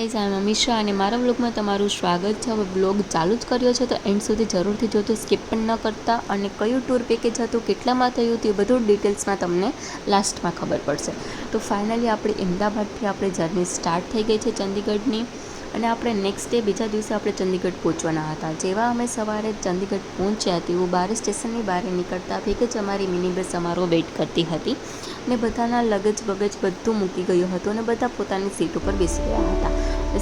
Guys, આઈ એમ અમીશા અને મારા વ્લોગમાં તમારું સ્વાગત છે. હવે વ્લોગ ચાલુ જ કર્યો છે તો એન્ડ સુધી જરૂરથી જોતો, સ્કીપ પણ ન કરતા. અને કયું ટૂર પેકેજ હતું, કેટલામાં થયું હતું, એ બધું ડિટેલ્સમાં તમને લાસ્ટમાં ખબર પડશે. તો ફાઇનલી આપણે અમદાવાદથી આપણે જર્ની સ્ટાર્ટ થઈ ગઈ છે ચંદીગઢની. અને આપણે નેક્સ્ટ ડે બીજા દિવસે આપણે ચંદીગઢ પહોંચવાના હતા. જેવા અમે સવારે ચંદીગઢ પહોંચ્યા તેવું બાર સ્ટેશનની બહાર નીકળતા ભેગે જ અમારી મિની બસ અમારો વેઇટ કરતી હતી. ને બધાના લગેજ બગેજ બધું મૂકી ગયું હતું અને બધા પોતાની સીટ ઉપર બેસી ગયા હતા.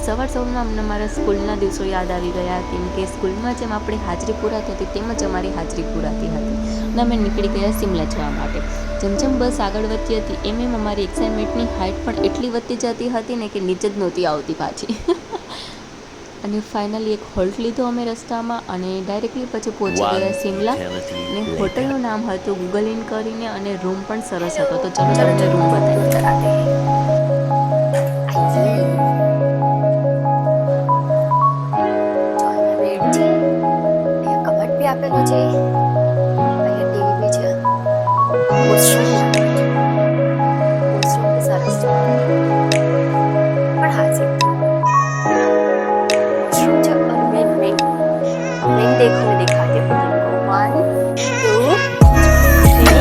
સવારમાં અમને મારા સ્કૂલના દિવસો યાદ આવી ગયા, કેમ કે સ્કૂલમાં જેમ આપણી હાજરી પુરાતી હતી તેમ જ અમારી હાજરી પુરાતી હતી. અને અમે નીકળી ગયા શિમલા જવા માટે. જેમ જેમ બસ આગળ વધતી હતી એમ અમારી એક્સાઇટમેન્ટની હાઇટ પણ એટલી વધતી જતી હતી ને કે નીચે જ નહોતી આવતી પાછી. અને ફાઇનલી એક હોલ્ટ લીધો અમે રસ્તામાં અને ડાયરેક્ટલી પછી પહોંચી ગયા શિમલા. અને હોટલનું નામ હતું ગૂગલ ઇન કરીને અને રૂમ પણ સરસ હતો. તો ચલો તમને રૂમ બતાવીએ. આપેલું છે અહીંયા ટીવી બી છે. વોશરૂમ બી સરસ છે પણ હાજી वॉशरूम जब और मैं देखो मैं दिखाती हूँ तुमको 1 2 3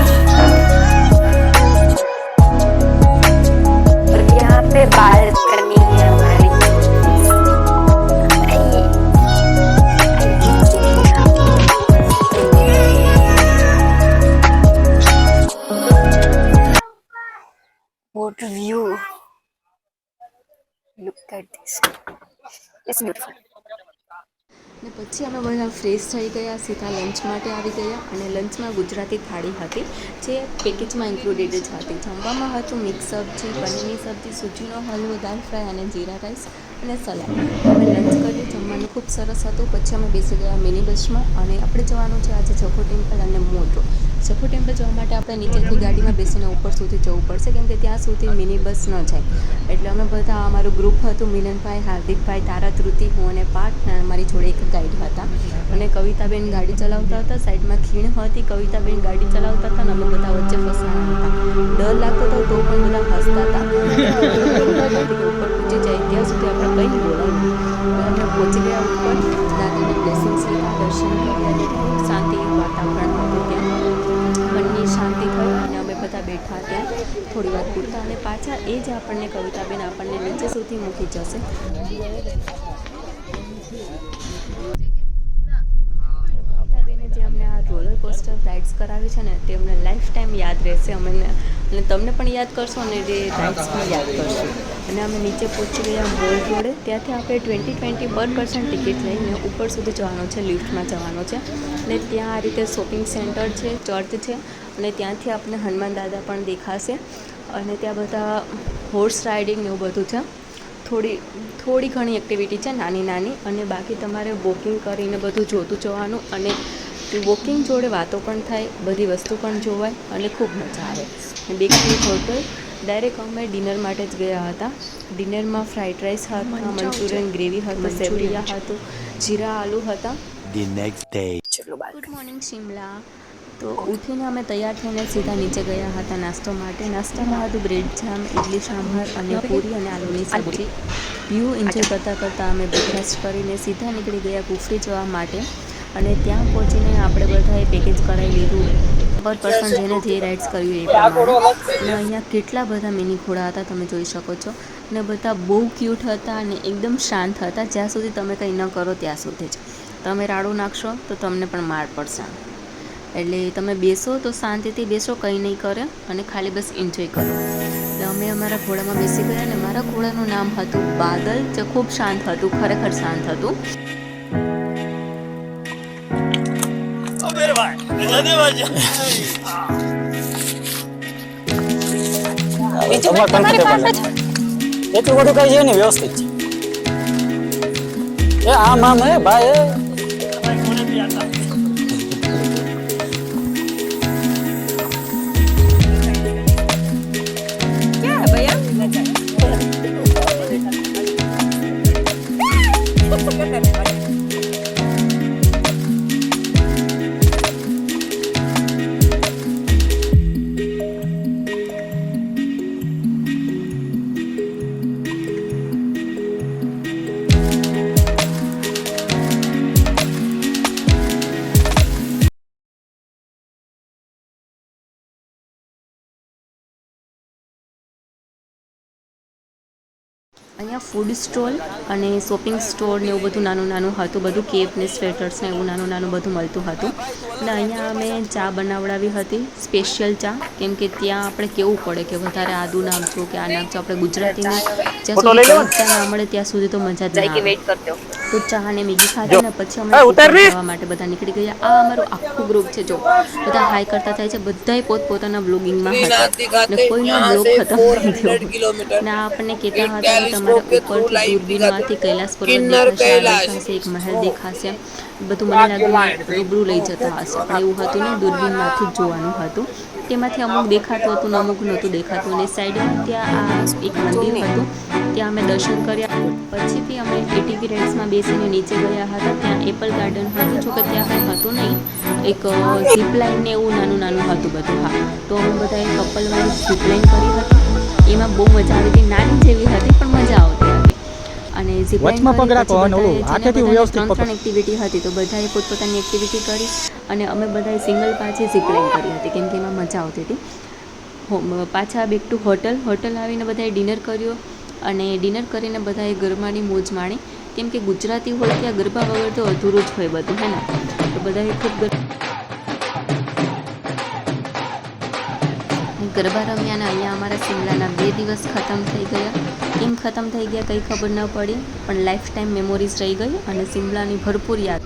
और यहाँ पे बात करनी है हमारी। What view! Look at this. It's beautiful. ને પછી અમે બધા ફ્રેશ થઈ ગયા, સીધા લંચ માટે આવી ગયા. અને લંચમાં ગુજરાતી થાળી હતી જે પેકેજમાં ઇન્ક્લુડેડ જ હતી. જમવામાં હતું મિક્સ સબ્જી, પનીરની સબ્જી, સૂજીનો હલવો, દાળ ફ્રાય અને જીરા રાઈસ અને સલાડ. અમે લંચ કર્યું, જમવાનું ખૂબ સરસ હતું. પછી અમે બેસી ગયા મિની બસમાં અને આપણે જવાનું છે આજે જખો ટેમ્પલ અને મોટો. જખો ટેમ્પલ જવા માટે આપણે નીચેથી ગાડીમાં બેસીને ઉપર સુધી જવું પડશે, કેમ કે ત્યાં સુધી મિની બસ ન જાય. એટલે અમે બધા, અમારું ગ્રુપ હતું, મિલનભાઈ, હાર્દિકભાઈ, તારા, ધૃતિ, હું અને પાર્થ, અને અમારી જોડે એક ગાઈડ હતા. અને કવિતાબેન ગાડી ચલાવતા હતા, સાઈડમાં ખીણ હતી, કવિતાબેન ગાડી ચલાવતા હતા અને અમે બધા વચ્ચે ફસાયા હતા. ડર લાગતો હતો તો પણ બધા હસતા હતા. ઉપર પહોંચી જાય ત્યાં સુધી આપણે કંઈ બોલાવ્યું. અમે પહોંચી ગયા ઉપર, દાદાના બ્લેસિંગ્સ લીધા, દર્શન કર્યા અને ખૂબ શાંતિ વાતાવરણ હતું ત્યાં. મનની શાંતિ થઈ અને અમે બધા બેઠા ત્યાં થોડી વાર પૂરતા. અને પાછા એ જ આપણને કવિતાબેન આપણને નીચે સુધી મૂકી જશે. કવિતાબેને જે અમને આ રોલર કોસ્ટર રાઇડ્સ કરાવી છે ને તે અમને લાઈફ ટાઈમ યાદ રહેશે. અમને અને તમને પણ યાદ કરશો અને જે રાઇડ્સ પણ યાદ કરશો. અને અમે નીચે પહોંચી ગયા મોલ રોડે. ત્યાંથી આપણે 20 પર પર્સન ટિકિટ લઈને ઉપર સુધી જવાનું છે, લિફ્ટમાં જવાનું છે. અને ત્યાં આ રીતે શોપિંગ સેન્ટર છે, ચર્ચ છે અને ત્યાંથી આપણને હનુમાન દાદા પણ દેખાશે. અને ત્યાં બધા હોર્સ રાઇડિંગ એવું બધું છે. થોડી ઘણી એક્ટિવિટી છે નાની નાની. અને બાકી તમારે વોકિંગ કરીને બધું જોતું જવાનું. અને વોકિંગ જોડે વાતો પણ થાય, બધી વસ્તુ પણ જોવાય અને ખૂબ મજા આવે. બેકરી હોટલ ડાયરેક્ટ અમે ડિનર માટે જ ગયા હતા. ડિનરમાં ફ્રાઈડ રાઈસ હતા, મંચુરિયન ગ્રેવી હતું, સેવરિયા હતું, જીરા આલુ હતા. Good morning Shimla. તો ઉઠીને અમે તૈયાર થઈને સીધા નીચે ગયા હતા નાસ્તો માટે. નાસ્તામાં હતું બ્રેડ જામ, ઇડલી સાંભાર અને પૂરી અને આલુની સબ્જી. વ્યૂ એન્જોય કરતાં કરતાં અમે બ્રેકફાસ્ટ કરીને સીધા નીકળી ગયા કુફરી જવા માટે. અને ત્યાં પહોંચીને આપણે બધાએ પેકેજ કરાવી લીધું પર પર્સન જેને જે રાઇડ્સ કર્યું એ પ્રમાણે. અને અહીંયા કેટલા બધા મિની ઘોડા હતા તમે જોઈ શકો છો. અને બધા બહુ ક્યુટ હતા અને એકદમ શાંત હતા, જ્યાં સુધી તમે કંઈ ન કરો ત્યાં સુધી જ. તમે રાડું નાખશો તો તમને પણ માર પડશે. એટલે તમે બેસો તો શાંતિથી બેસો, કંઈ નહીં કરે અને ખાલી બસ એન્જોય કરો. એટલે અમે અમારા ઘોડામાં બેસી ગયા અને મારા ઘોડાનું નામ હતું બાદલ, જે ખૂબ શાંત હતું, ખરેખર શાંત હતું. એટલું બધું કઈ છે ને વ્યવસ્થિત છે. આમ ભાઈ અહીંયા ફૂડ સ્ટોલ અને શોપિંગ સ્ટોર ને એવું બધું નાનું નાનું હતું, બધું કેપ ને સ્વેટર્સ ને એવું નાનું નાનું બધું મળતું હતું. અને અહીંયા અમે ચા બનાવડાવી હતી, સ્પેશિયલ ચા, કેમ કે ત્યાં આપણે કેવું પડે કે વધારે આદું નાખજો કે આ નાખજો. આપણે ગુજરાતીને જ્યાં સુધી ચા ના મળે ત્યાં સુધી તો મજા જ ના આવે. તો ચા અને મેગી ખાધી ને પછી અમે જવા માટે બધા નીકળી ગયા. આ અમારું આખું ગ્રુપ છે, જો બધા હાઈ કરતા થાય છે, બધાય પોતપોતાના બ્લોગિંગમાં હતા ને કોઈનો બ્લોગ ખતમ નહીં થયો. ને આ આપણને કહેતા હતા કે તમારા ઉપરથી દૂરબીનમાંથી કૈલાસ પર્વત દેખાશે, એક મહેલ દેખાશે, બધું મને લાગ્યું રૂબરૂ લઈ જતા હશે, પણ એવું હતું નહીં, દૂરબીનમાંથી જ જોવાનું હતું. તેમાંથી અમુક દેખાતું હતું ને અમુક નહોતું દેખાતું. અને સાઈડમાં ત્યાં આ એક મંદિર હતું, ત્યાં અમે દર્શન કર્યા. પછીથી અમે એટીવી રાઇડ્સમાં બેસીને નીચે ગયા હતા. ત્યાં એપલ ગાર્ડન હતું, જોકે ત્યાં કંઈ હતું નહીં, એક ઝીપલાઇન ને એવું નાનું નાનું હતું બધું. હા, તો અમે બધાએ કપલવાળી ઝીપલાઇન કરી હતી. એમાં બહુ મજા આવી હતી, નાની જેવી હતી પણ મજા આવતી હતી. અને ઝીપલાઇન ત્રણ એક્ટિવિટી હતી, તો બધાએ પોતપોતાની એક્ટિવિટી કરી અને અમે બધાએ સિંગલ પાછી ઝીપલાઇન કરી હતી, કેમ કે એમાં મજા આવતી હતી. પાછા બેક ટુ હોટલ આવીને બધાએ ડિનર કર્યો અને ડિનર કરીને બધાએ ગરબાની મોજ માણી, કેમ કે ગુજરાતી હોય ત્યાં ગરબા વગર તો અધૂરું જ હોય બધું, હે ને. તો બધાએ ખૂબ ગરબા રમ્યા અને અહીંયા અમારા શિમલાના 2 દિવસ ખતમ થઈ ગયા. કેમ ખતમ થઈ ગયા કંઈ ખબર ન પડી, પણ લાઈફ ટાઈમ મેમોરીઝ રહી ગઈ અને શિમલાની ભરપૂર યાદ.